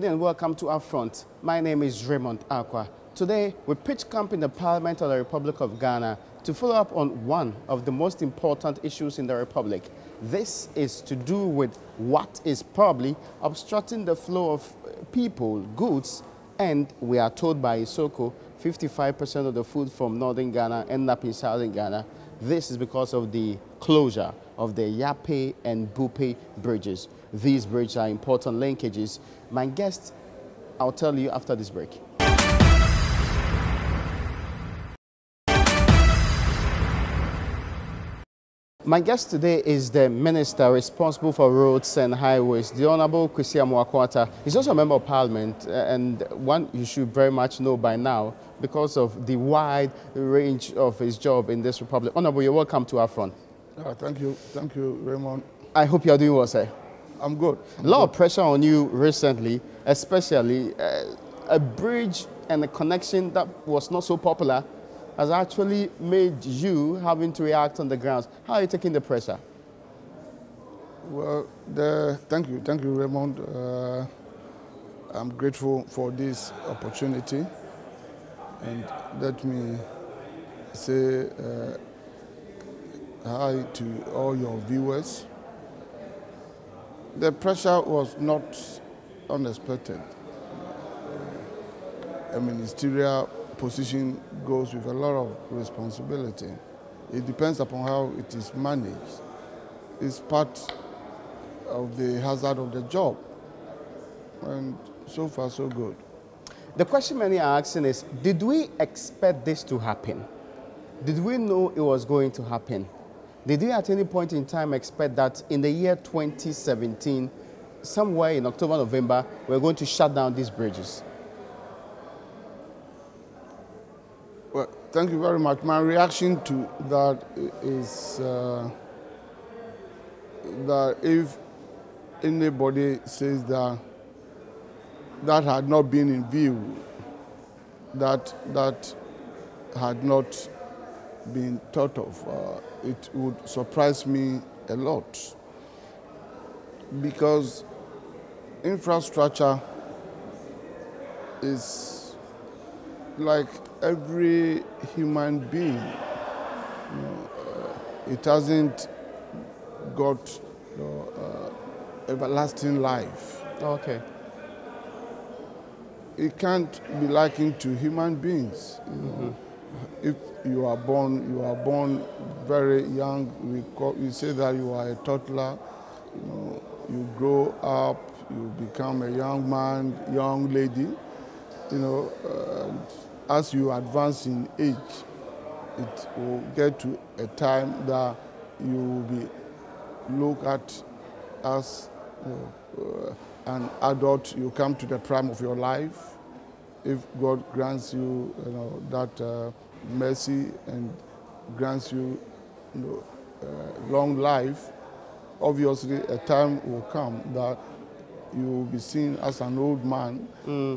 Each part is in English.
evening and welcome to UPfront. My name is Raymond Aqua. Today, we pitch camp in the Parliament of the Republic of Ghana to follow up on one of the most important issues in the Republic. This is to do with what is probably obstructing the flow of people, goods, and we are told by Isoko, 55% of the food from northern Ghana end up in southern Ghana. This is because of the closure of the Yapei and Buipe bridges. These bridges are important linkages. My guest, I'll tell you after this break. My guest today is the Minister responsible for roads and highways, the Honorable Kwesi Amoako-Attah. He's also a Member of Parliament and one you should very much know by now because of the wide range of his job in this republic. Honorable, you're welcome to UPfront. Thank you, Raymond. I hope you're doing well, sir. I'm good. A lot of pressure on you recently, especially a bridge and a connection that was not so popular has actually made you having to react on the grounds. How are you taking the pressure? Well, thank you, Raymond. I'm grateful for this opportunity, and let me say hi to all your viewers. The pressure was not unexpected. A ministerial position goes with a lot of responsibility. It depends upon how it is managed. It's part of the hazard of the job. And so far, so good. The question many are asking is, did we expect this to happen? Did we know it was going to happen? Did we at any point in time expect that in the year 2017, somewhere in October, November, we're going to shut down these bridges? Well, thank you very much. My reaction to that is that if anybody says that that had not been in view, that had not been thought of, it would surprise me a lot. Because infrastructure is like every human being. It hasn't got everlasting life. Okay. It can't be likened to human beings. If you are born very young. We say that you are a toddler. You grow up, you become a young man, young lady. As you advance in age, it will get to a time that you will be looked at as an adult. You come to the prime of your life. If God grants you, that mercy and grants you, long life, obviously a time will come that you will be seen as an old man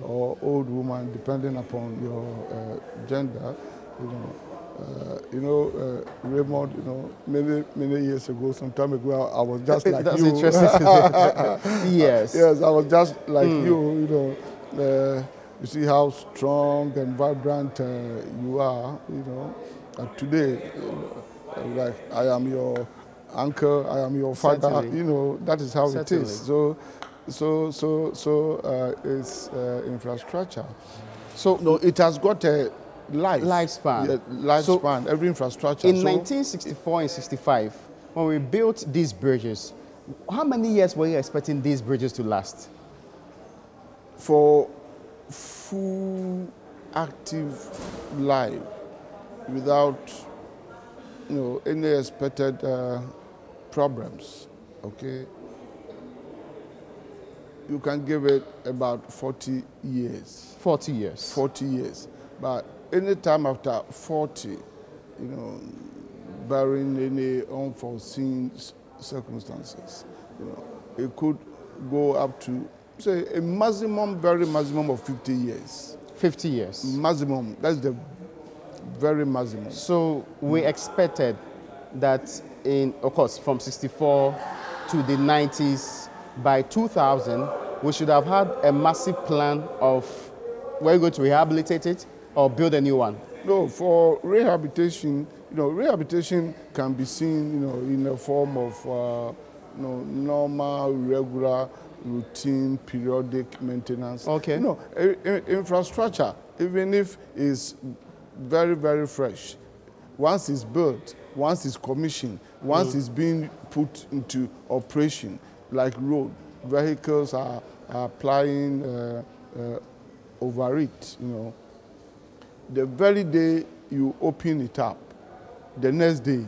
or old woman, depending upon your gender. Raymond, many years ago, some time ago, I was just like That's you. Interesting. Yes. Yes, I was just like you. You see how strong and vibrant you are. And today, like I am your uncle, I am your father. Certainly. That is how Certainly. it is. So it's infrastructure. So no, it has got a lifespan. Yeah, lifespan. So every infrastructure. In 1964 and 65, when we built these bridges, how many years were you expecting these bridges to last? For full active life, without any expected problems, okay, you can give it about 40 years. 40 years. 40 years. But any time after 40, barring any unforeseen circumstances, it could go up to, say, a maximum, very maximum of 50 years. 50 years. Maximum. That's the very maximum. So we expected that of course, from 64 to the 90s, by 2000, we should have had a massive plan of where we're going to rehabilitate it or build a new one. No, for rehabilitation, rehabilitation can be seen, in the form of, normal, regular, routine, periodic maintenance. Okay. Infrastructure, even if it's very, very fresh, once it's built, once it's commissioned, once it's being put into operation, like road, vehicles are applying over it, The very day you open it up, the next day,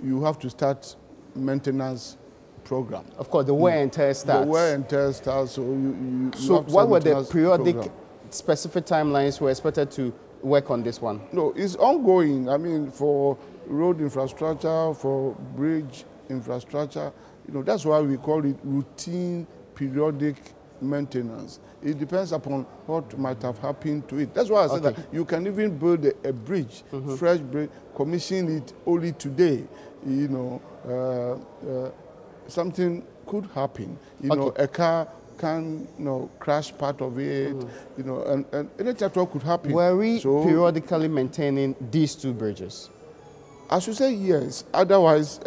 you have to start maintenance program. Of course, the wear and tear starts. The wear and tear starts, so you So have to what were the maintenance periodic program. specific timelines were expected to work on this one? No, it's ongoing. I mean, for road infrastructure, for bridge infrastructure, that's why we call it routine periodic maintenance. It depends upon what might have happened to it. That's why I said that you can even build a bridge, fresh bridge, commission it only today. Something could happen. A car can crash part of it, and anything at all could happen. Were we periodically maintaining these two bridges? I should say yes. Otherwise,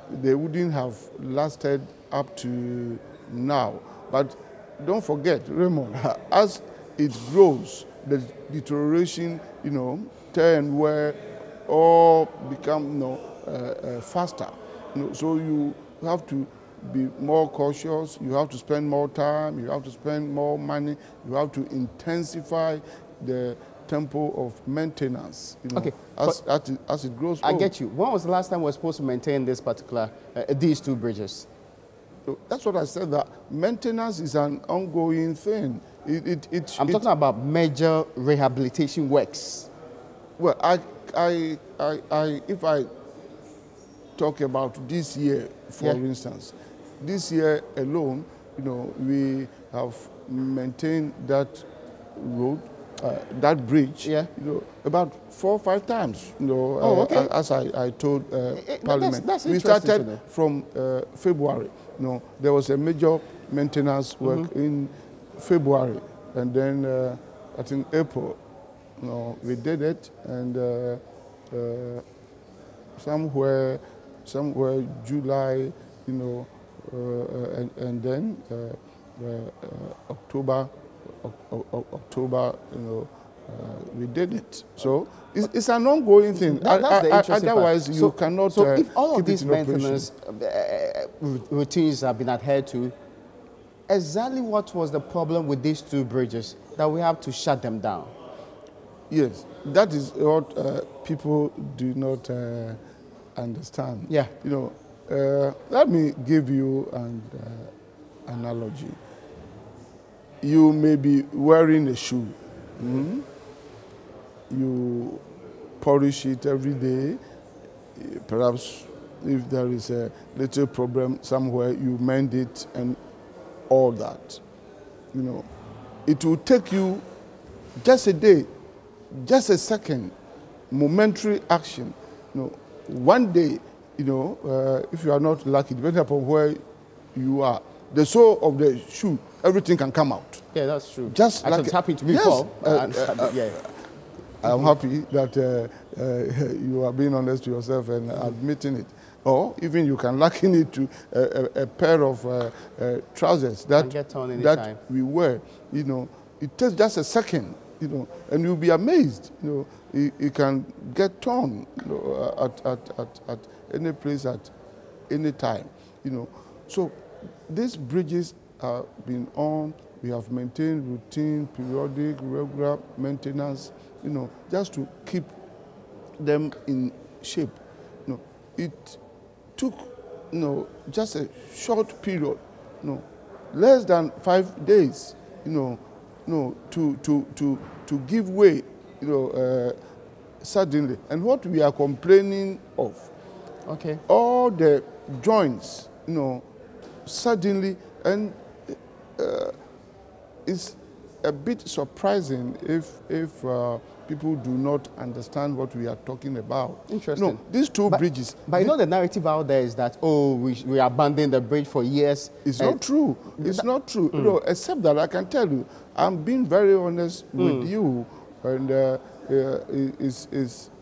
they wouldn't have lasted up to now. But don't forget, Raymond, as it grows, the deterioration, tear and wear, all become faster. So you have to be more cautious. You have to spend more time. You have to spend more money. You have to intensify the tempo of maintenance. As it grows. I get you. When was the last time we were supposed to maintain this particular these two bridges? That's what I said. That maintenance is an ongoing thing. I'm talking about major rehabilitation works. Well, if I talk about this year, for instance, this year alone, we have maintained that road, that bridge, about 4 or 5 times. As I told Parliament, that's we started from February. There was a major maintenance work in February, and then I think April, we did it, and somewhere July, and then October, we did it. So it's an ongoing thing. That's the interesting otherwise, part. you cannot. So if all of keep these it in operation. maintenance routines have been adhered to, exactly what was the problem with these two bridges that we have to shut them down? Yes, that is what people do not understand. Yeah. Let me give you an analogy. You may be wearing a shoe. You polish it every day. Perhaps if there is a little problem somewhere, you mend it and all that. It will take you just a day, just a second, momentary action. One day, if you are not lucky, depending upon where you are, the sole of the shoe, everything can come out. Yeah, that's true. Just like it's happened to me before. I'm happy that you are being honest to yourself and admitting it. Or even you can liken it to a pair of trousers that we wear. It takes just a second, and you'll be amazed. It can get torn, at any place at any time. So these bridges have been on. We have maintained routine, periodic, regular maintenance, just to keep them in shape. It took, just a short period, less than 5 days, to give way, suddenly. And what we are complaining of, all the joints, suddenly, and it's a bit surprising if people do not understand what we are talking about. Interesting. No, these two bridges. But you know the narrative out there is that, oh, we abandoned the bridge for years. It's not true. It's not true. No, except that I can tell you, I'm being very honest with you, and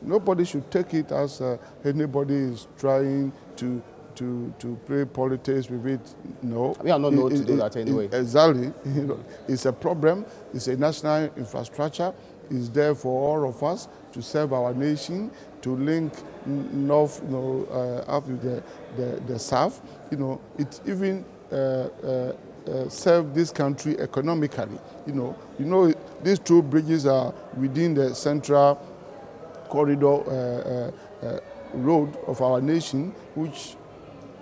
nobody should take it as anybody is trying to play politics with it. No. We are not known to do that anyway. Exactly. You know, it's a problem. It's a national infrastructure. It's there for all of us to serve our nation, to link north, up with the south. You know, it even serve this country economically. You know, these two bridges are within the central corridor road of our nation, which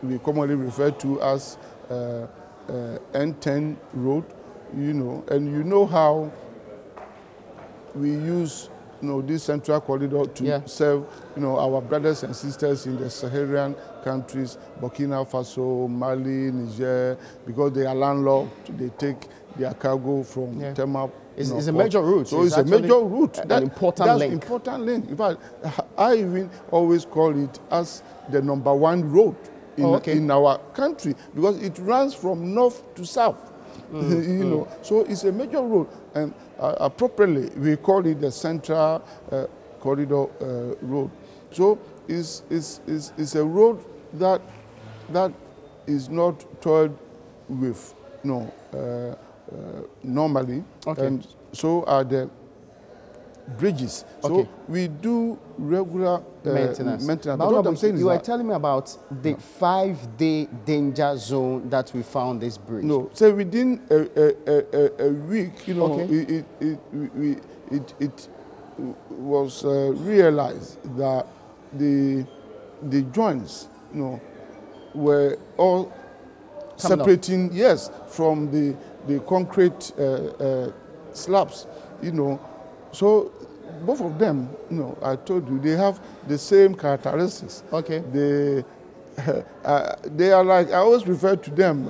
we commonly refer to as N10 road. You know, and you know how we use this central corridor to serve our brothers and sisters in the Saharan countries, Burkina Faso, Mali, Niger, because they are landlocked. They take their cargo from Tema. It's a major route. So it's a major route. An important link. Important link. In fact, I even always call it as the #1 road in our country, because it runs from north to south. You know, so it's a major road, and appropriately we call it the central corridor road. So it's a road that is not toiled with normally, and so are the bridges. So we do regular maintenance. But what I'm saying is you were telling me about the 5-day danger zone that we found this bridge. No, so within a week, it was realized that the joints, were all separating, from the concrete slabs, So both of them, I told you, they have the same characteristics. They are like, I always refer to them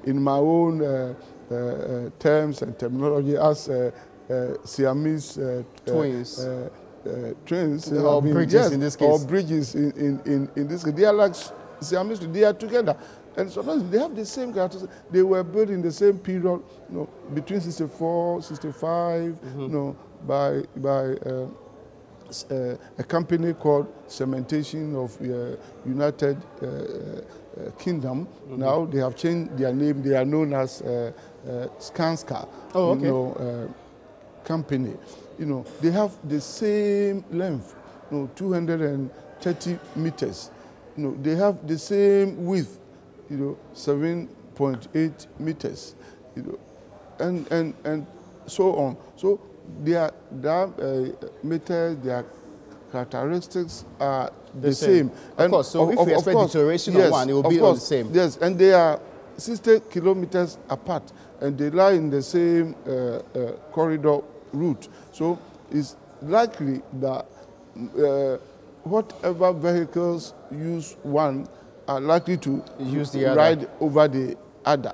in my own terms and terminology as Siamese twins. Twins. Or bridges in this case. Or bridges in this case. They are like Siamese, they are together. And sometimes they have the same characteristics. They were built in the same period, between 64, 65, by a company called Cementation of United Kingdom. Now they have changed their name. They are known as Skanska. Company. They have the same length, 230 meters. They have the same width, 7.8 meters, and so on. So their meters, their characteristics are the same. Of course, so if we expect deterioration on one, it will be on the same. Yes, and they are 60 kilometers apart, and they lie in the same corridor route. So it's likely that whatever vehicles use one are likely to use the other, ride over the other.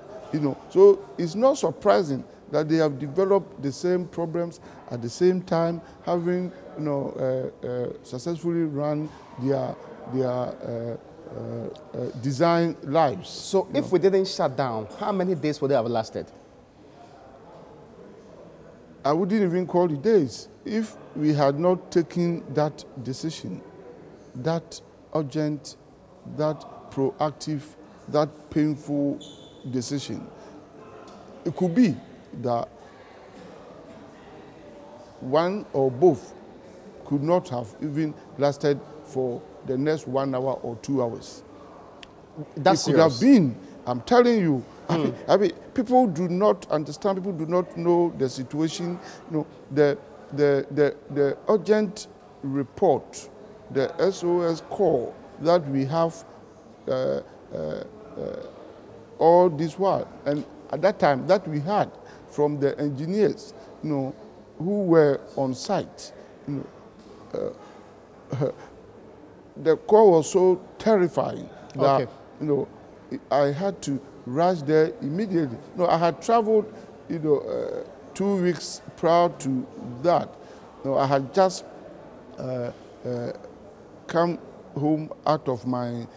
So it's not surprising that they have developed the same problems at the same time, having successfully run their design lives. So if we didn't shut down, how many days would they have lasted? I wouldn't even call it days. If we had not taken that decision, that urgent, that proactive, that painful decision, it could be that one or both could not have even lasted for the next 1 hour or 2 hours. That's it could have been. I'm telling you. I mean, people do not understand. People do not know the situation. The urgent report, the SOS call that we have all this while, and at that time that we had from the engineers, who were on site, the call was so terrifying that I had to rush there immediately. I had traveled, 2 weeks prior to that, I had just come home out of my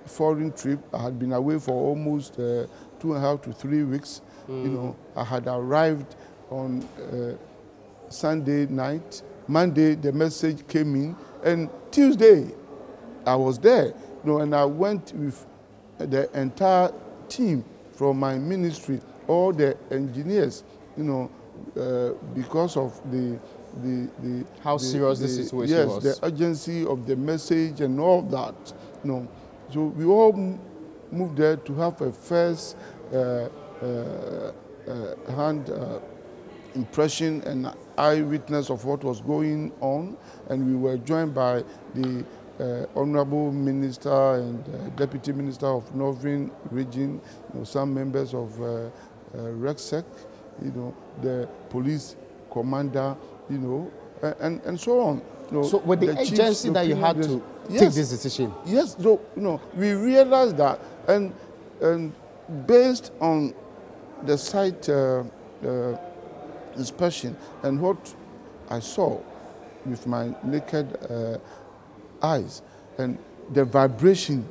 foreign trip. I had been away for almost 2.5 to 3 weeks. I had arrived on Sunday night. Monday, the message came in, and Tuesday, I was there. And I went with the entire team from my ministry, all the engineers, because of how serious the situation was. Yes, the urgency of the message and all that. So we all moved there to have a first hand impression and eyewitness of what was going on, and we were joined by the Honorable Minister and Deputy Minister of Northern Region, some members of RECSEC, the police commander, and so on. So with the agency that you had to take this decision? Yes, so we realized that, and based on the site inspection and what I saw with my naked eyes, and the vibration,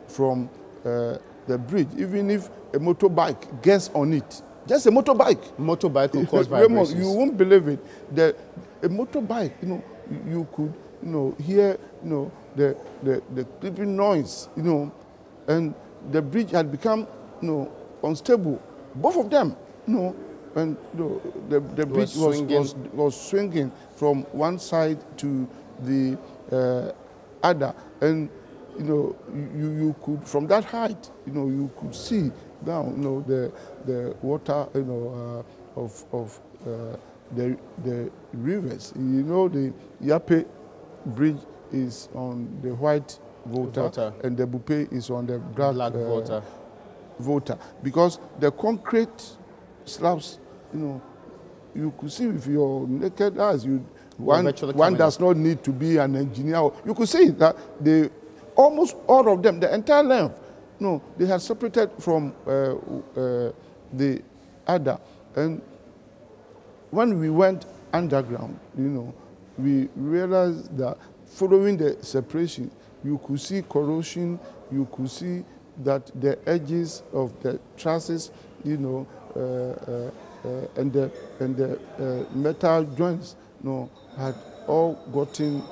from the bridge, even if a motorbike gets on it, just a motorbike will cause vibrations. You won't believe it. A motorbike, you could, hear, the creeping noise, and the bridge had become, unstable. Both of them, and the bridge was swinging from one side to the other, and you could, from that height, you could see down, the water, of the rivers. The Yapei bridge is on the white water, and the Buipe is on the black water, because the concrete slabs, you could see with your naked eyes. One does not need to be an engineer. You could see that almost all of them, the entire length, they had separated from the other. And when we went underground, we realized that following the separation, you could see corrosion, you could see that the edges of the trusses, and the metal joints, had all gotten,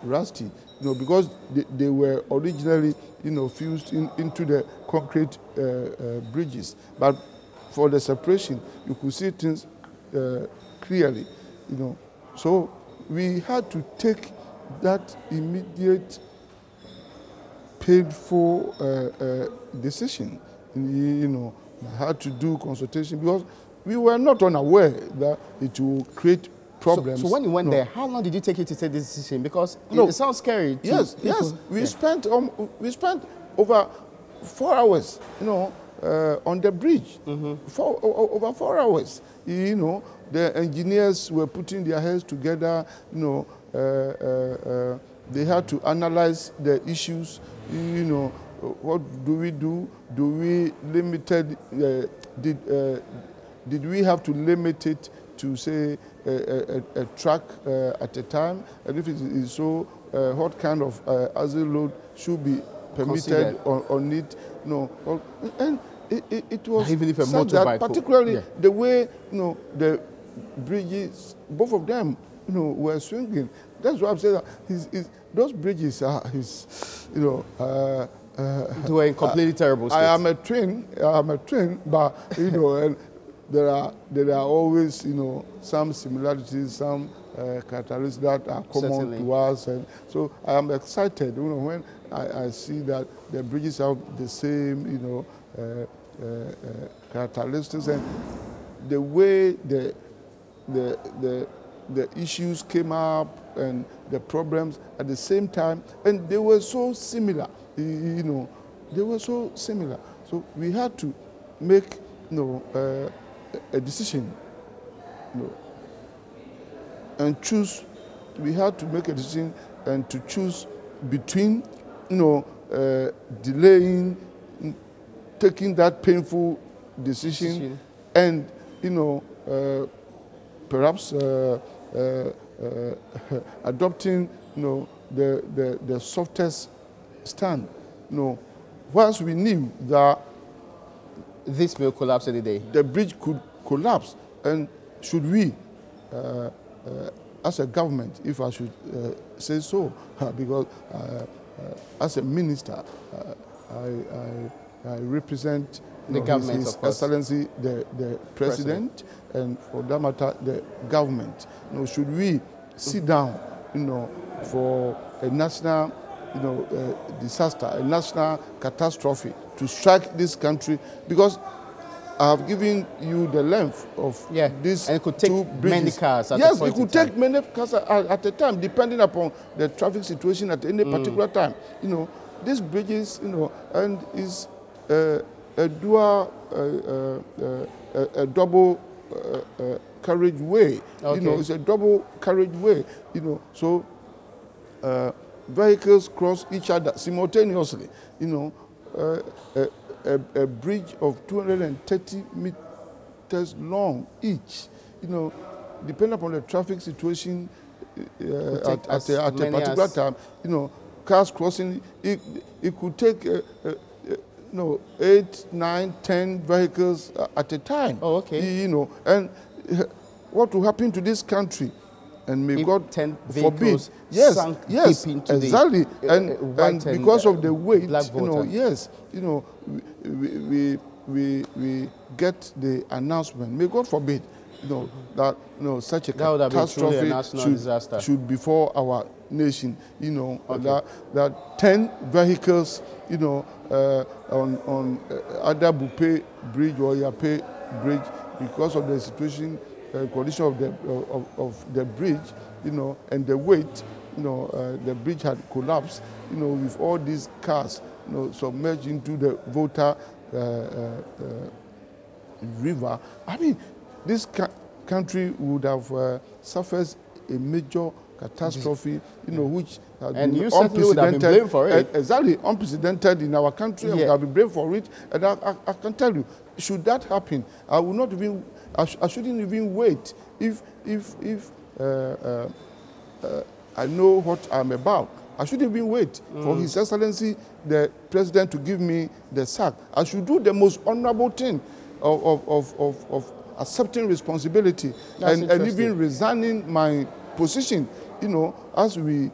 rusty, because they were originally, fused into the concrete bridges. But for the separation, you could see things clearly, So we had to take that immediate, painful decision. Had to do consultation, because we were not unaware that it will create problems. So when you went there, how long did it take you to take this decision? Because it sounds scary. Yes. We spent over 4 hours, on the bridge. Over 4 hours. The engineers were putting their heads together. They had to analyze the issues. What do we do? Do we limit it? Did we have to limit it to, say, a truck at a time? And if it is so, what kind of axle load should be permitted on it? And it was even if a such motorbike, that particularly the way the bridges, both of them, were swinging. That's why I'm saying that those bridges are they were in completely terrible state. I am a twin, but and there are always some similarities, some characteristics that are common to us, and so I am excited when I see that the bridges have the same characteristics, and the way the issues came up and the problems at the same time, and they were so similar. They were so similar. So we had to make a decision, and choose. We had to make a decision and to choose between, delaying, taking that painful decision, and perhaps adopting, the softest stand. Once we knew that this will collapse any day, the bridge could collapse, and should we, as a government, if I should say so, because as a minister, I represent the government, His Excellency the President, and for that matter, the government. Should we sit down, for a national, disaster, a national catastrophe to strike this country? Because I have given you the length of this, and it could take many cars at a point. Yes, it could take many cars at a time, depending upon the traffic situation at any particular time. These bridges, and is a dual, a double carriageway. Okay. It's a double carriageway. So vehicles cross each other simultaneously. A bridge of 230 meters long each. Depending upon the traffic situation at a particular time, cars crossing, it could take 8, 9, 10 vehicles at a time. Oh, okay. And what will happen to this country? And may if God 10 forbid. Sank Yes, deep into exactly. The, and because of the weight, yes, we get the announcement. May God forbid, that such a catastrophe should befall our nation. That 10 vehicles, on either Buipe bridge or Yapei bridge, because of the situation, condition of the bridge, and the weight, the bridge had collapsed, with all these cars, submerged into the Volta river. I mean, this country would have suffered a major catastrophe, which has and been you certainly would have been blamed for it. Exactly, unprecedented in our country. We have been blamed for it, and I can tell you, should that happen, I will not even. I shouldn't even wait. If I know what I'm about, I shouldn't even wait for His Excellency the President to give me the sack. I should do the most honorable thing of accepting responsibility and even resigning my position. As we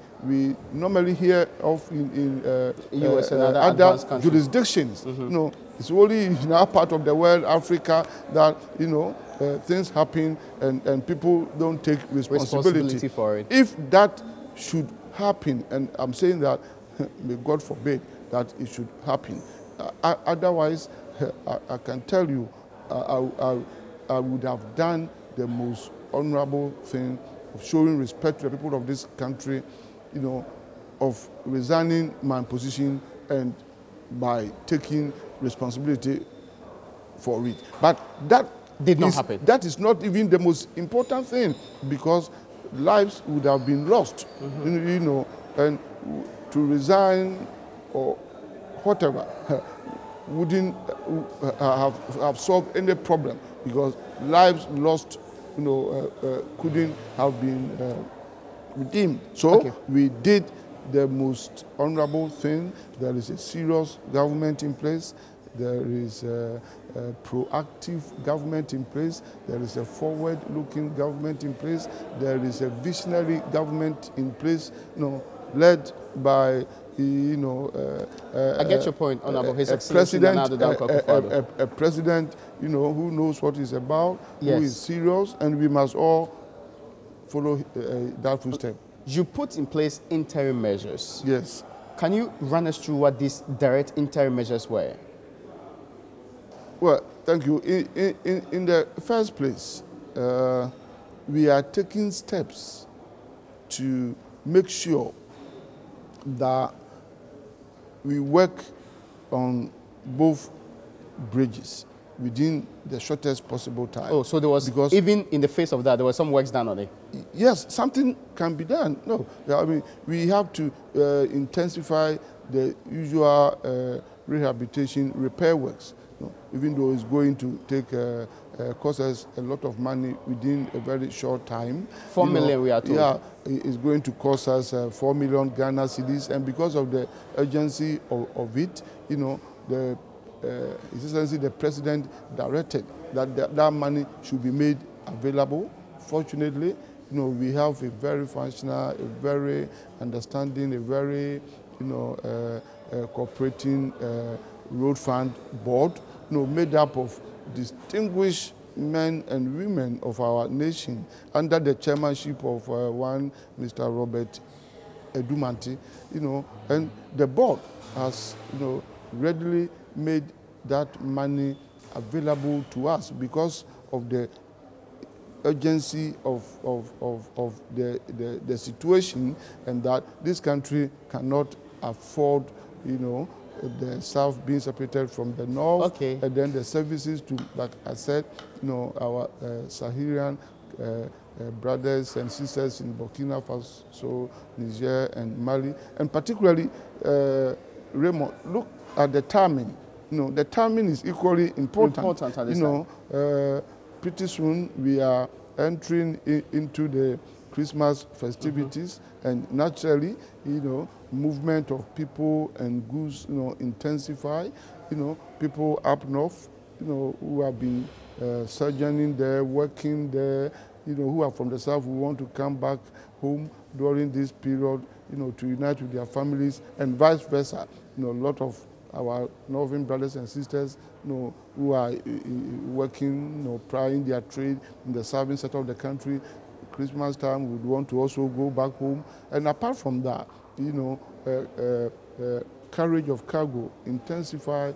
normally hear of in US and other jurisdictions. It's only in our part of the world, Africa, that things happen and people don't take responsibility for it. If that should happen, and I'm saying that, may God forbid that it should happen. Otherwise, I can tell you, I would have done the most honorable thing of showing respect to the people of this country, of resigning my position and by taking responsibility for it. But that did not happen. That is not even the most important thing, because lives would have been lost, and to resign or whatever wouldn't have solved any problem, because lives lost, couldn't have been redeemed. So we did the most honorable thing. There is a serious government in place. There is a proactive government in place. There is a forward-looking government in place. There is a visionary government in place, led by, I get your point, Honorable. His Excellency a president, who knows what he's about, who is serious, and we must all follow that footstep. You put in place interim measures. Yes. Can you run us through what these direct interim measures were? Well, thank you. In the first place, we are taking steps to make sure that we work on both bridges within the shortest possible time. Oh, so there was, because even in the face of that, there was some works done on it? Yes, something can be done. No, I mean, we have to intensify the usual rehabilitation repair works. Even though it's going to take cost us a lot of money within a very short time. 4 million, we are told. Yeah, it's going to cost us 4 million Ghana cedis, and because of the urgency of it, His Excellency the President directed that that money should be made available. Fortunately, we have a very functional, a very understanding, a very, cooperating road fund board, made up of distinguished men and women of our nation under the chairmanship of one Mr. Robert Edumanti, and the board has, readily made that money available to us because of the urgency of the situation, and that this country cannot afford, the South being separated from the North, okay, and then the services to, like I said, our Saharian brothers and sisters in Burkina Faso, Niger, and Mali, and particularly, Raymond, look at the timing. The timing is equally important. Pretty soon we are entering into the Christmas festivities, and naturally, movement of people and goods, intensify. People up north, who have been sojourning there, working there, who are from the south, who want to come back home during this period, to unite with their families, and vice versa. A lot of our northern brothers and sisters, who are working, plying their trade in the southern sector of the country. Christmas time, would want to also go back home. And apart from that, carriage of cargo intensify,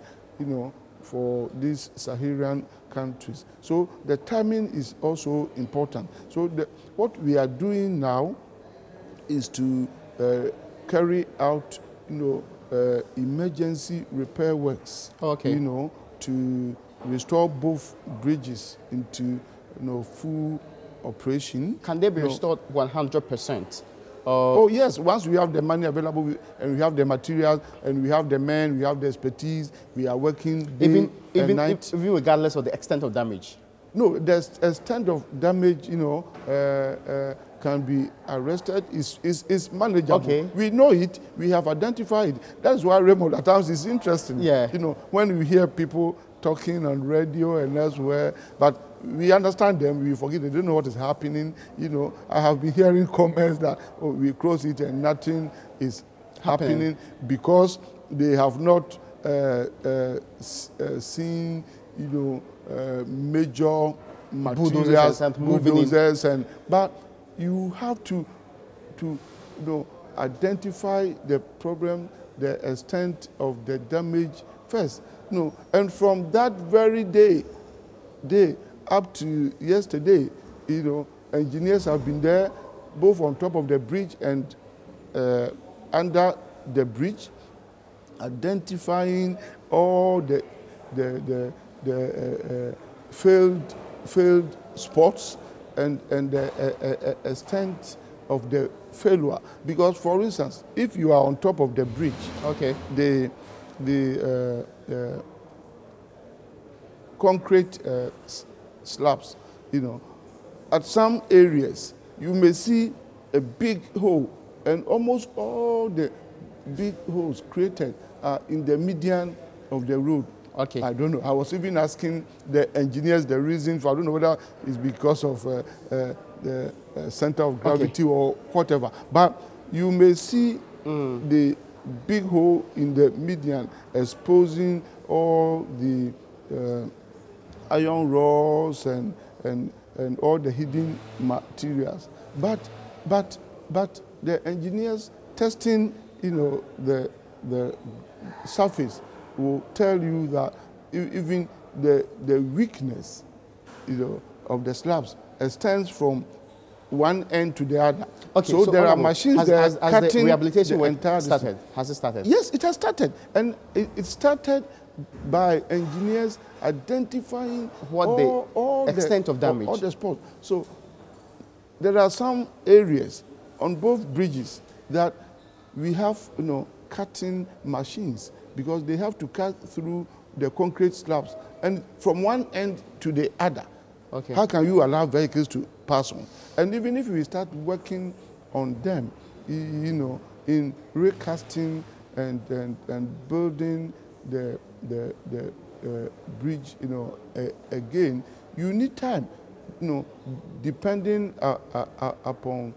for these Saharan countries. So the timing is also important. So what we are doing now is to carry out, emergency repair works, okay, to restore both bridges into, full operation. Can they be restored 100%? Oh yes, once we have the money available and we have the materials and we have the men, we have the expertise, we are working day and night. Even regardless of the extent of damage? No, the extent of damage, can be arrested, is manageable. Okay. We know it, we have identified it. That's why Raymond at times is interesting. Yeah. When we hear people talking on radio and elsewhere, but we understand them, we forget, they don't know what is happening. I have been hearing comments that, we close it and nothing is happening because they have not seen, major materials, bulldozers, but you have to identify the problem, the extent of the damage first. And from that very day up to yesterday, engineers have been there, both on top of the bridge and under the bridge, identifying all the failed spots and the extent of the failure. Because, for instance, if you are on top of the bridge, okay, the concrete slabs, at some areas you may see a big hole, and almost all the big holes created are in the median of the road. Okay. I don't know. I was even asking the engineers the reason for, I don't know whether it's because of the center of gravity, okay, or whatever. But you may see the big hole in the median exposing all the iron rods and all the hidden materials. But the engineers testing, the surface will tell you that even the weakness, of the slabs extends from one end to the other. Okay, so there are machines that cutting the rehabilitation the entire started. Has it started? Yes, it has started, and it started by engineers identifying all the extent of damage, all the spots. So there are some areas on both bridges that we have, cutting machines, because they have to cut through the concrete slabs, and from one end to the other. Okay. How can you allow vehicles to pass on? And even if we start working on them, you know, in recasting and building the bridge, you know, again, you need time, you know, depending upon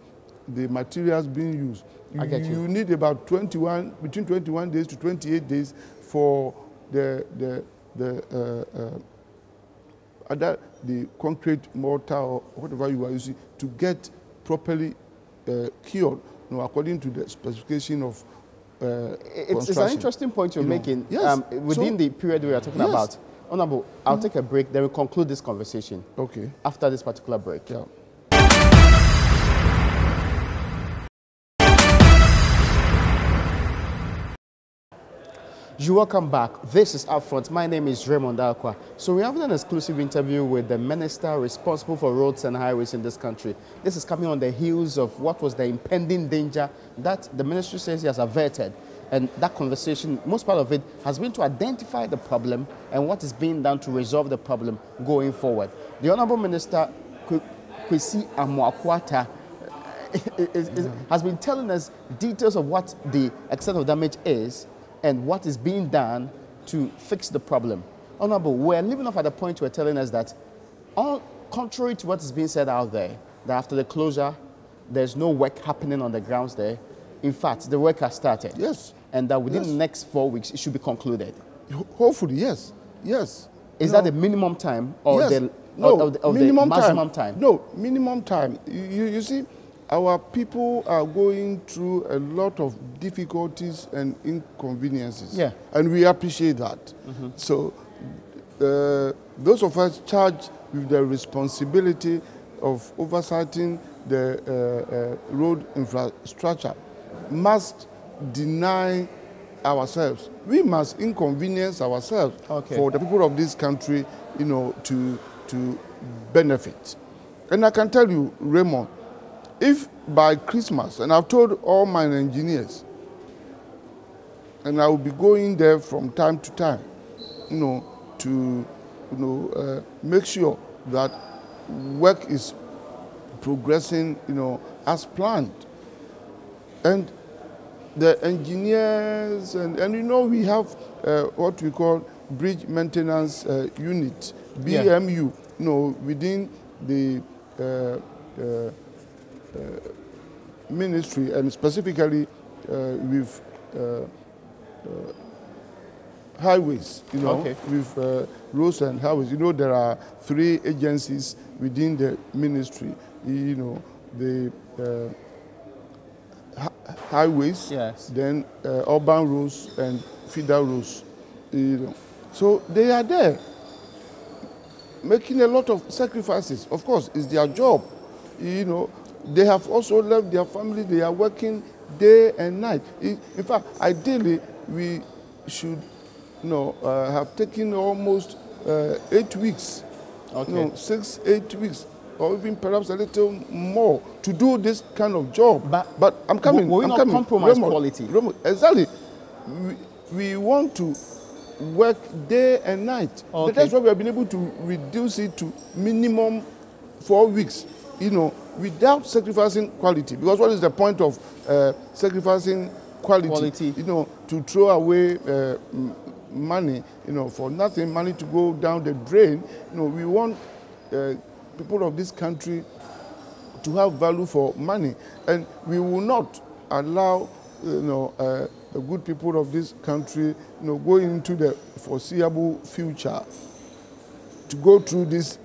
the materials being used. I get you. You need about between 21 days to 28 days for the concrete mortar or whatever you are using to get properly cured, you know, according to the specification of it's an interesting point you're making. Yes. Within the period we are talking about. Honorable, I'll take a break, then we'll conclude this conversation. Okay. After this particular break. Yeah. You welcome back. This is UPfront. My name is Raymond Akwa. So we're having an exclusive interview with the minister responsible for roads and highways in this country. This is coming on the heels of what was the impending danger that the ministry says he has averted. And that conversation, most part of it, has been to identify the problem and what is being done to resolve the problem going forward. The Honorable Minister, Kwesi Amoakwata, has been telling us details of what the extent of damage is and what is being done to fix the problem. Honorable, we're leaving off at the point where telling us that, contrary to what is being said out there, that after the closure, there's no work happening on the grounds there. In fact, the work has started. Yes. And that within the next 4 weeks, it should be concluded. Hopefully, yes. Yes. Is that the minimum time or yes. the maximum time? No, minimum time. You see, our people are going through a lot of difficulties and inconveniences. Yeah. And we appreciate that. Mm-hmm. So those of us charged with the responsibility of oversighting the road infrastructure must deny ourselves. We must inconvenience ourselves for the people of this country, you know, to benefit. And I can tell you, Raymond, if by Christmas, and I've told all my engineers, and I will be going there from time to time, you know, to make sure that work is progressing, you know, as planned. And the engineers, and you know, we have what we call Bridge Maintenance Unit, BMU, you know, within the ministry, and specifically with highways, you know, with roads and highways. You know, there are 3 agencies within the ministry, you know, the highways, yes, then urban roads and feeder roads, you know. So they are there making a lot of sacrifices. Of course, it's their job, you know. They have also left their family. They are working day and night. In fact, ideally, we should, you know, have taken almost 8 weeks, you know, 6, 8 weeks, or even perhaps a little more to do this kind of job. But I'm coming. Will we not compromise quality? Exactly. We want to work day and night. That's why we have been able to reduce it to minimum 4 weeks, you know, without sacrificing quality. Because what is the point of sacrificing quality? You know, to throw away money, you know, for nothing, money to go down the drain. You know, we want people of this country to have value for money, and we will not allow, you know, the good people of this country, you know, going into the foreseeable future to go through this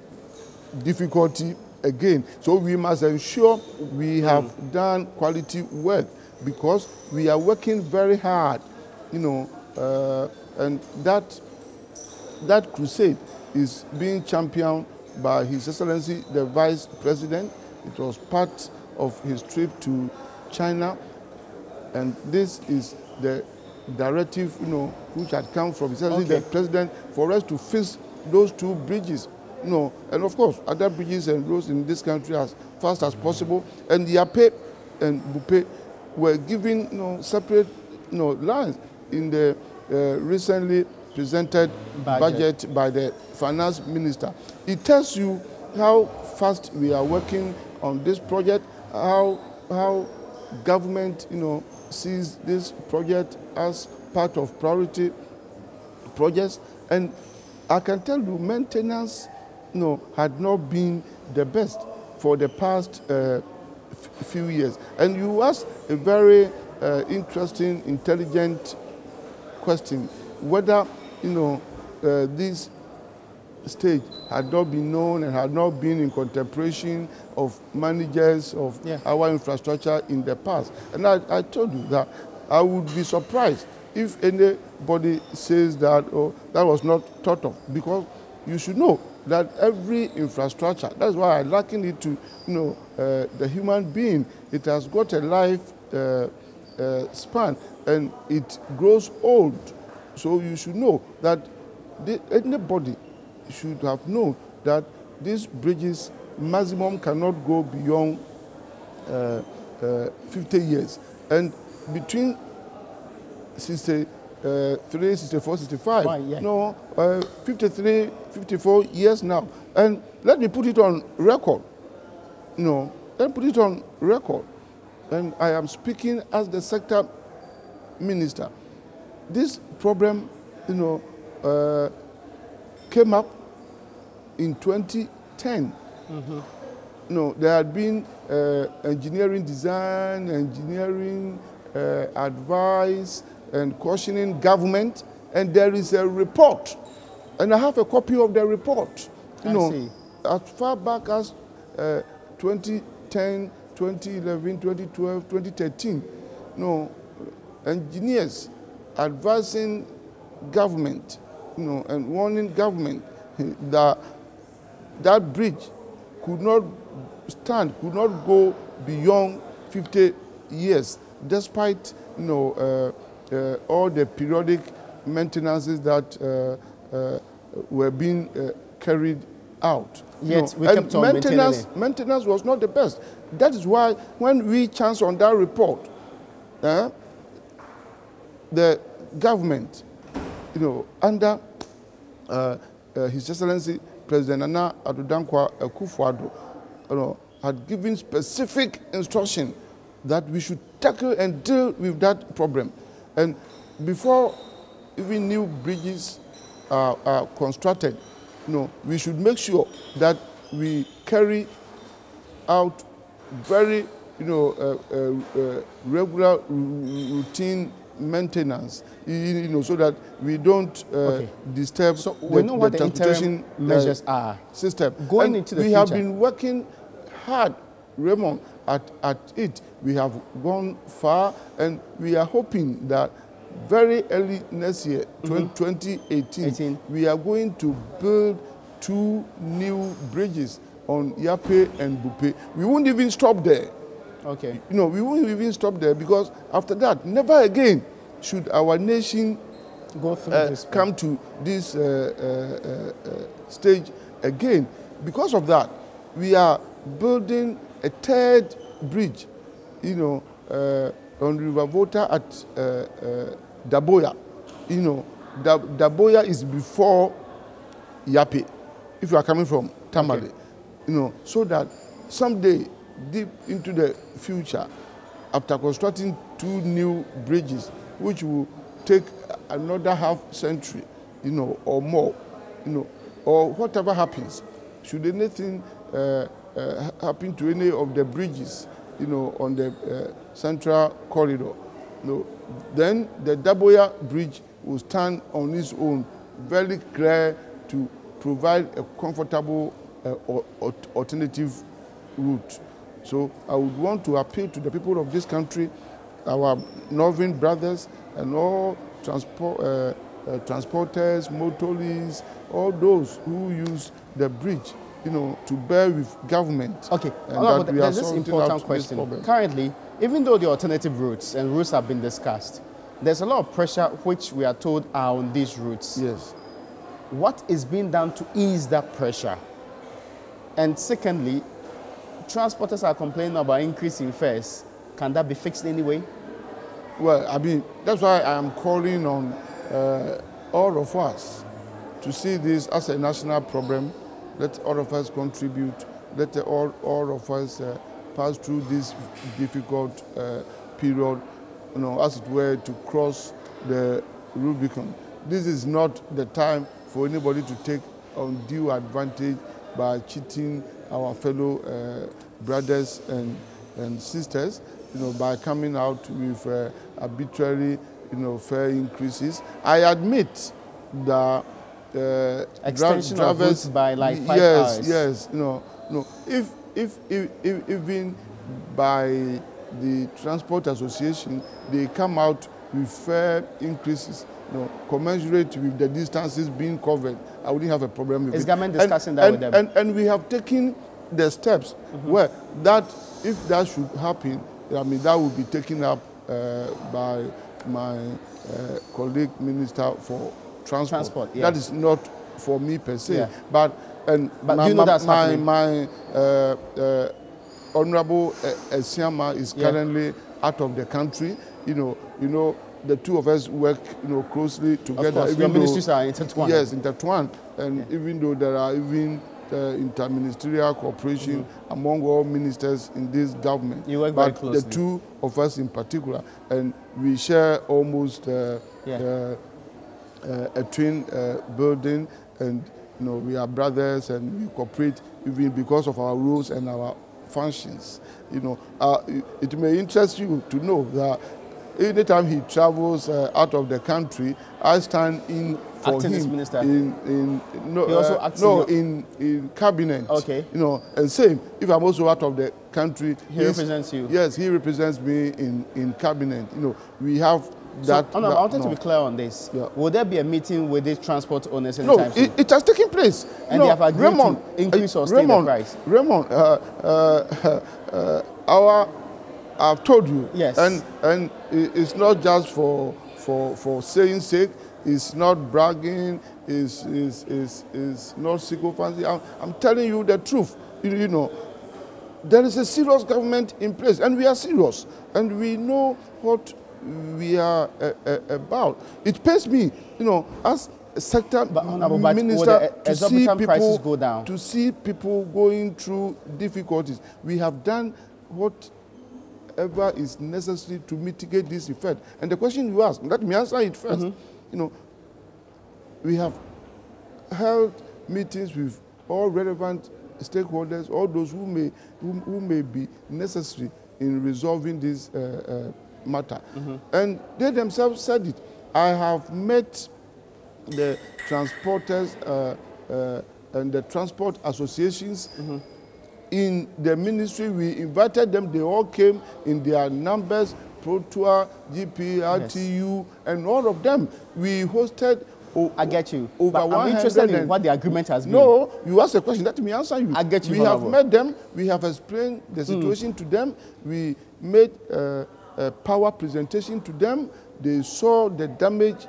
difficulty again. So we must ensure we have done quality work, because we are working very hard, you know, and that crusade is being championed by His Excellency the Vice President. It was part of his trip to China, and this is the directive, you know, which had come from His Excellency the President for us to fix those 2 bridges, you know, and of course other bridges and roads in this country as fast as possible. And Yapei and Buipe were given, you know, separate, you know, lines in the recently presented budget by the finance minister. It tells you how fast we are working on this project, how government, sees this project as part of priority projects. And I can tell you, maintenance, had not been the best for the past few years. And you asked a very interesting, intelligent question, whether, this stage had not been known and had not been in contemplation of managers of our infrastructure in the past. And I told you that I would be surprised if anybody says that, that was not thought of, because you should know that every infrastructure, that's why I liken it to, the human being. It has got a life span and it grows old. So you should know that anybody should have known that these bridges maximum cannot go beyond 50 years. And between 63, 64, 65, 53, 54 years now. And let me put it on record. Let me put it on record. And I am speaking as the sector minister. This problem, came up in 2010. There had been engineering design, engineering advice, and cautioning government, and there is a report, and I have a copy of the report. As far back as 2010, 2011, 2012, 2013, engineers advising government, and warning government that that bridge could not stand, could not go beyond 50 years, despite all the periodic maintenances that were being carried out. Yet we kept on maintaining it. Maintenance was not the best. That is why when we chanced on that report, the government, under His Excellency President Nana Addo Akufo-Addo, had given specific instruction that we should tackle and deal with that problem. And before even new bridges are constructed, we should make sure that we carry out very, regular routine maintenance, so that we don't disturb we know what the interim measures are. System. Going into the future. We have been working hard, Raymond, at it. We have gone far, and we are hoping that very early next year, 2018, we are going to build 2 new bridges on Yapei and Buipe. We won't even stop there. Okay. We won't even stop there, because after that, never again should our nation go through this come to this stage again. Because of that, we are building a 3rd bridge, on River Volta at Daboya. Daboya is before Yapei, if you are coming from Tamale. So that someday, deep into the future, after constructing 2 new bridges, which will take another half-century, or more, or whatever happens, should anything happen to any of the bridges, on the central corridor, then the Daboya Bridge will stand on its own, very clear to provide a comfortable alternative route. So I would want to appeal to the people of this country, our northern brothers, and all transporters, motorists, all those who use the bridge, to bear with government. Okay, and that we are there's this important question. Currently, even though the alternative routes and routes have been discussed, there's a lot of pressure which we are told are on these routes. Yes. What is being done to ease that pressure? And secondly, transporters are complaining about increasing fares. Can that be fixed anyway? Well, that's why I am calling on all of us to see this as a national problem. Let all of us contribute. Let all of us pass through this difficult period, as it were, to cross the Rubicon. This is not the time for anybody to take undue advantage by cheating our fellow brothers and sisters, by coming out with arbitrary, fare increases. I admit that extension of routes by like 5 hours. Yes, no. If even by the Transport Association, they come out with fare increases, commensurate with the distances being covered, I wouldn't have a problem with it. Is government discussing that with them? And we have taken the steps where that, if that should happen, I mean, that will be taken up by my colleague Minister for Transport. Yeah. That is not for me per se, Yeah. but do you know that's happening? my Honorable Esiama is currently out of the country. The two of us work, closely together. Of course, your ministries are intertwined. Yes, intertwined. And even though there are even interministerial cooperation among all ministers in this government, you work very closely. The two of us in particular, and we share almost a twin building, and we are brothers, and we cooperate even because of our roles and our functions. It may interest you to know that anytime he travels out of the country, I stand in for acting him as minister. In cabinet. Okay. And same, if I'm also out of the country, he represents you. Yes, he represents me in cabinet. We have that. So, I wanted to be clear on this. Yeah. Will there be a meeting with these transport owners anytime soon? It has taken place. And they have agreed to increase or stay the price. Raymond, I've told you. Yes. And it's not just for saying sake. It's not bragging. It's not sycophancy. I'm telling you the truth. There is a serious government in place, and we are serious, and we know what we are about. It pains me, as a sector minister, to see people going through difficulties. We have done whatever is necessary to mitigate this effect. And the question you ask, let me answer it first. We have held meetings with all relevant stakeholders, all those who may be necessary in resolving this matter. And they themselves said it. I have met the transporters and the transport associations in the ministry. We invited them. They all came in their numbers, Protour, GP, RTU, and all of them. We hosted I get you. Over but I'm interested in what the agreement has been. No, you asked a question. Let me answer you. I get you. We have met them. We have explained the situation to them. We made a power presentation to them. They saw the damage,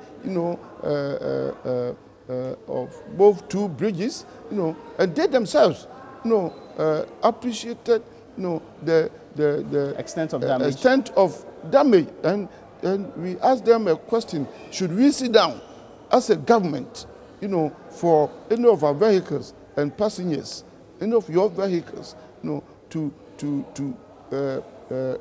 of both two bridges, and they themselves, appreciated, the extent of damage. And we asked them a question: should we sit down as a government, for any of our vehicles and passengers, any of your vehicles, to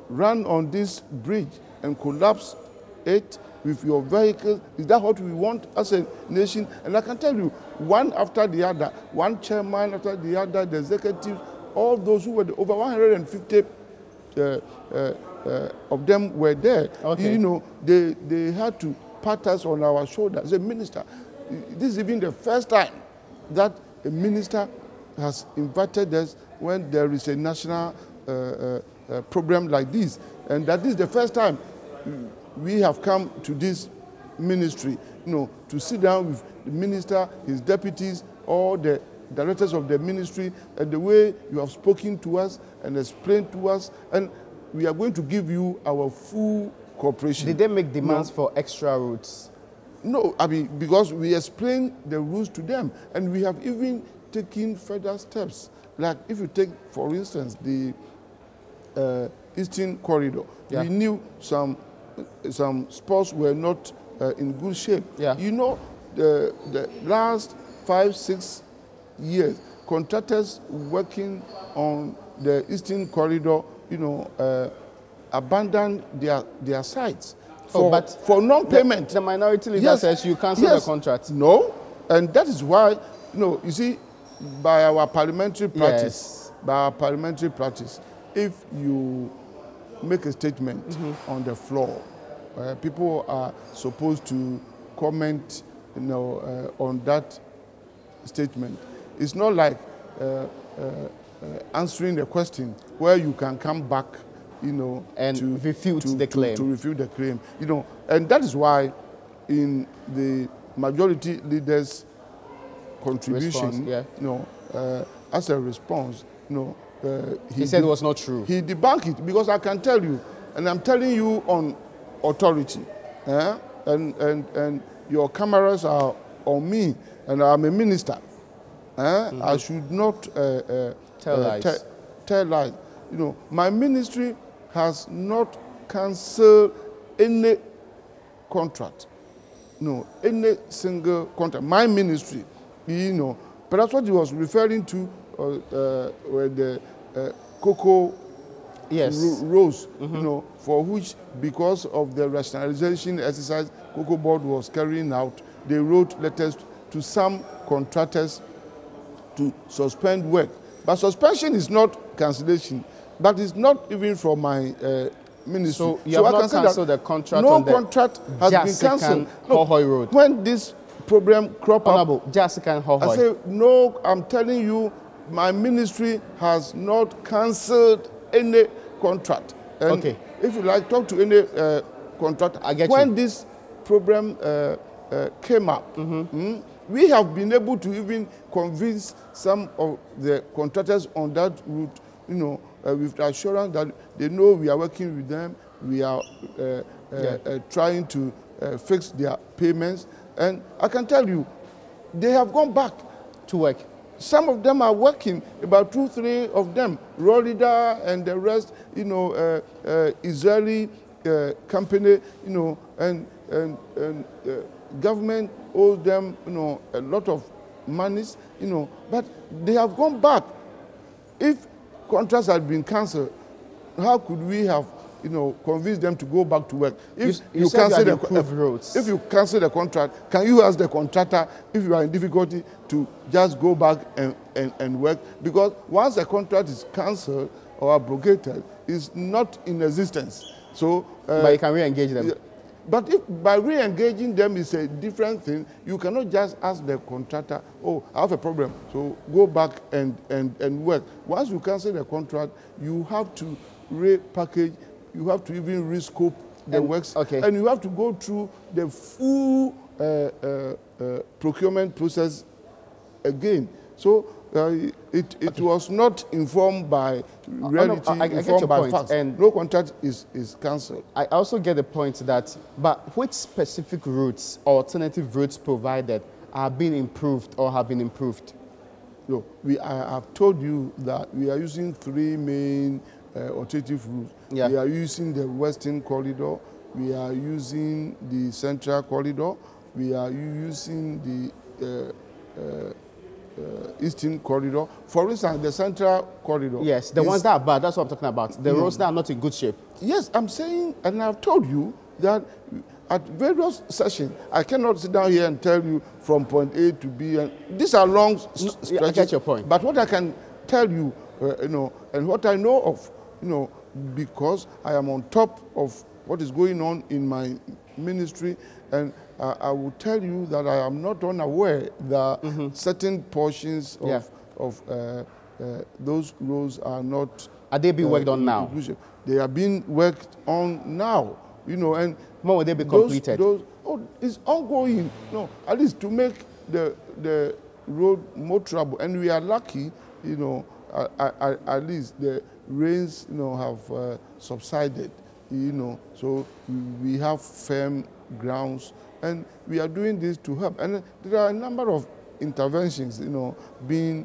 run on this bridge and collapse it with your vehicles? Is that what we want as a nation? And I can tell you, one after the other, one chairman after the other, the executive, all those who were over 150 of them were there. Okay. They had to pat us on our shoulders. As a minister, this is even the first time that a minister has invited us when there is a national program like this, and that is the first time we have come to this ministry, to sit down with the minister, his deputies, all the directors of the ministry, and the way you have spoken to us and explained to us, and we are going to give you our full cooperation. Did they make demands for extra routes? No, because we explained the rules to them, and we have even taken further steps. Like if you take, for instance, the Eastern Corridor, we knew some spots were not in good shape. Yeah. the last 5-6 years, contractors working on the Eastern Corridor, abandoned their sites for non-payment. The minority leader says you cancel the contract. No, and that is why, you see, by our parliamentary practice, if you make a statement on the floor, people are supposed to comment, on that statement. It's not like answering the question where you can come back, and refute the claim. To refute the claim, and that is why, in the majority leader's contribution, as a response, he said it was not true. He debunked it, because I can tell you, and I'm telling you on authority, and your cameras are on me, and I'm a minister. I should not tell lies. Tell lies. My ministry has not cancelled any contract. No, any single contract. My ministry, but that's what he was referring to, when the cocoa rose, for which, because of the rationalization exercise Cocoa Board was carrying out, they wrote letters to some contractors to suspend work. But suspension is not cancellation. But it's not even from my ministry. So you have not cancelled the contract on the contract has been cancelled. Hohoy Road. When this problem crop up, Jessica Hohoy. I say, no, I'm telling you, my ministry has not cancelled any contract. And okay. If you like, talk to any contractor. I get when you. This problem came up, we have been able to even convince some of the contractors on that route, with the assurance that they know we are working with them, we are trying to fix their payments. And I can tell you, they have gone back to work. Some of them are working, about 2-3 of them, Rolida and the rest, Israeli company, and government owes them, a lot of monies, but they have gone back. If contracts had been cancelled, how could we have, convince them to go back to work? If you cancel the contract, can you ask the contractor, if you are in difficulty, to just go back and work? Because once a contract is cancelled or abrogated, it's not in existence. So, but you can re-engage them. But if by re-engaging them is a different thing, you cannot just ask the contractor, oh, I have a problem, so go back and work. Once you cancel the contract, you have to repackage, you have to even rescope the works, and you have to go through the full procurement process again. So it was not informed by reality, informed by facts. And no contract is cancelled. I also get the point that, but which specific routes, alternative routes provided, are being improved or have been improved? No, I have told you that we are using 3 main alternative routes. Yeah. We are using the Western Corridor, we are using the Central Corridor, we are using the Eastern Corridor. For instance, the Central Corridor. Yes, the ones that are bad, that's what I'm talking about. The roads that are not in good shape. Yes, I'm saying, and I've told you that at various sessions, I cannot sit down here and tell you from point A to B. And these are long stretches. I get your point. But what I can tell you, and what I know of, because I am on top of what is going on in my ministry, and I will tell you that I am not unaware that certain portions of those roads are not. Are they being worked on now? They are being worked on now, and when will they be completed? It's ongoing. No, at least to make the road more trouble, and we are lucky, at least the rains, have subsided, so we have firm grounds, and we are doing this to help. And there are a number of interventions, being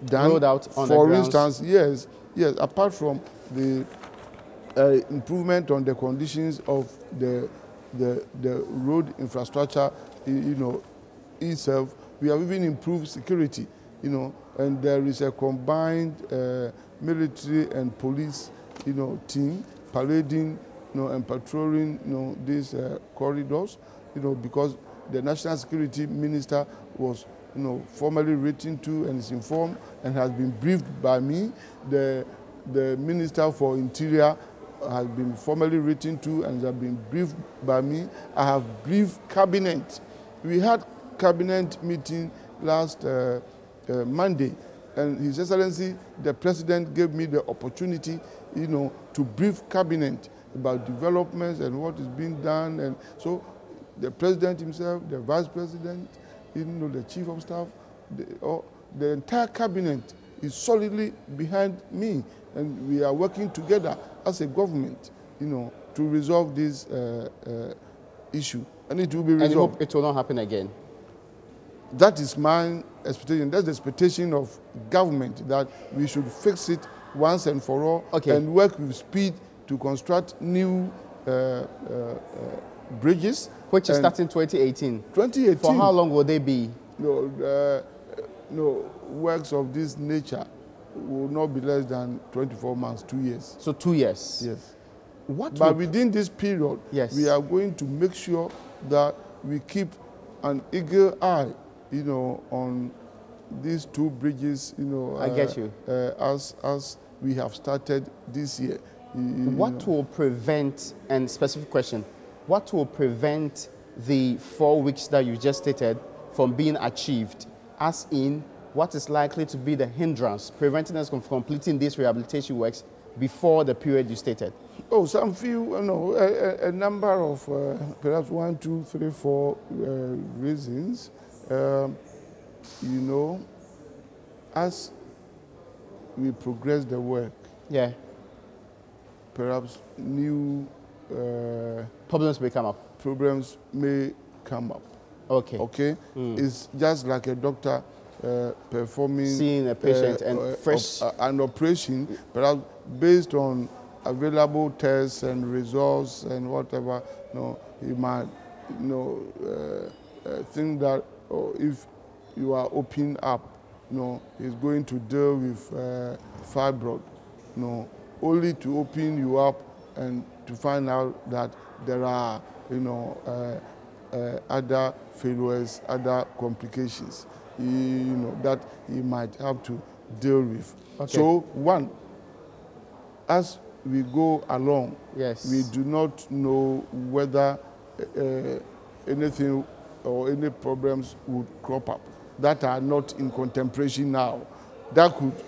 done. Rolled out on the grounds. For instance, yes, apart from the improvement on the conditions of the road infrastructure, itself, we have even improved security, you know, and there is a combined military and police, you know, team parading, you know, and patrolling, you know, these corridors, you know, because the National Security Minister was, you know, formally written to and is informed and has been briefed by me. The Minister for Interior has been formally written to and has been briefed by me. I have briefed Cabinet. We had Cabinet meeting last Monday, and His Excellency, the President, gave me the opportunity, you know, to brief Cabinet about developments and what is being done. And so the President himself, the Vice President, you know, the Chief of Staff, the entire Cabinet is solidly behind me, and we are working together as a government, you know, to resolve this issue, and it will be resolved. And you hope it will not happen again? That is my expectation. That's the expectation of government, that we should fix it once and for all, okay, and work with speed to construct new bridges. Which is starting 2018. 2018. For how long will they be? No, works of this nature will not be less than 24 months, 2 years. So 2 years? Yes. But within this period, yes, we are going to make sure that we keep an eagle eye, you know, on these two bridges, you know. I get you. As we have started this year. What will prevent, and specific question, what will prevent the 4 weeks that you just stated from being achieved? As in, what is likely to be the hindrance preventing us from completing these rehabilitation works before the period you stated? Oh, some few, no, a number of perhaps 1, 2, 3, 4 reasons. You know, as we progress the work, yeah, perhaps new problems may come up. Problems may come up. Okay. Okay. It's just like a doctor seeing a patient and fresh an operation, perhaps based on available tests and results and whatever. You know, he might, you know, think that if you are opening up, you know, he's going to deal with fibroid. You know, only to open you up and to find out that there are, you know, other failures, other complications, you know, that he might have to deal with. Okay. So, one, as we go along, yes, we do not know whether anything or any problems would crop up that are not in contemplation now. That could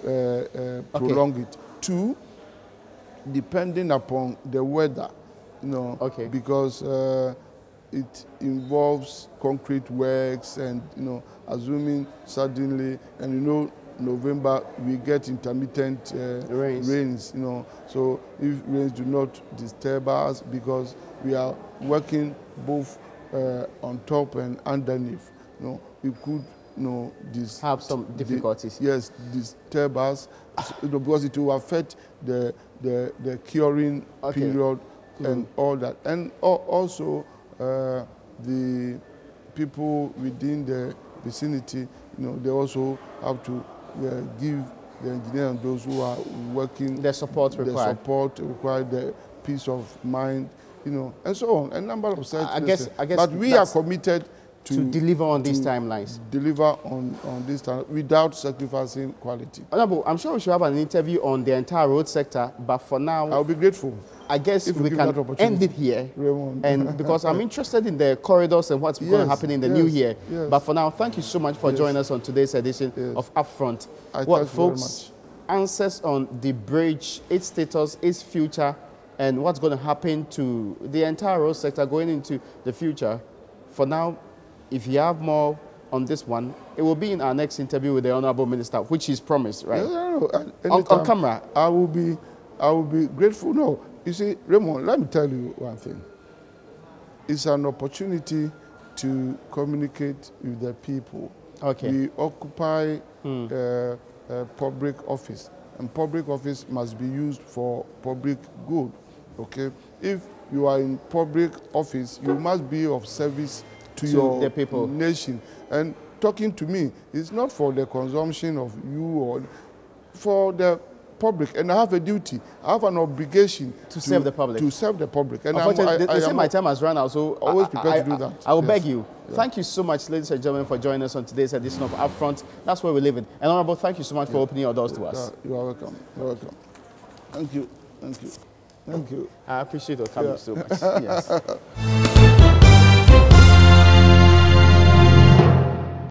prolong it. Two, depending upon the weather, you know, okay, because it involves concrete works and, you know, assuming suddenly, and you know, November we get intermittent rains, you know, so if rains do not disturb us, because we are working both on top and underneath, you know, we could, you know, have some difficulties. Yes, disturb us, you know, because it will affect the curing period and all that, and also the people within the vicinity, you know, they also have to give the engineer and those who are working the support required. The support required, the peace of mind, you know, and so on. A number of such. I guess. But we are committed to deliver on these timelines. Deliver on this time without sacrificing quality. Honorable, I'm sure we should have an interview on the entire road sector, but for now, I'll be grateful. I guess we can end it here, Raymond. And because I'm interested in the corridors and what's going to happen in the new year. Yes. But for now, thank you so much for joining us on today's edition of Upfront. What, folks, answers on the bridge, its status, its future, and what's going to happen to the entire road sector going into the future. For now, if you have more on this one, it will be in our next interview with the Honorable Minister, which is promised, right? On camera. I will be grateful. No, you see, Raymond, let me tell you one thing. It's an opportunity to communicate with the people. Okay. We occupy public office, and public office must be used for public good. Okay. If you are in public office, you must be of service to to your the people. nation. And talking to me is not for the consumption of you or for the public. And I have a duty, I have an obligation to serve the public. To serve the public. And unfortunately, they say my time has run out, so always prepared to do that. I will beg you. Yeah. Thank you so much, ladies and gentlemen, for joining us on today's edition of Upfront. That's where we live in. And Honorable, thank you so much for opening your doors to us. You are welcome. You're welcome. Thank you. Thank you. Thank you. I appreciate your coming so much. Yes.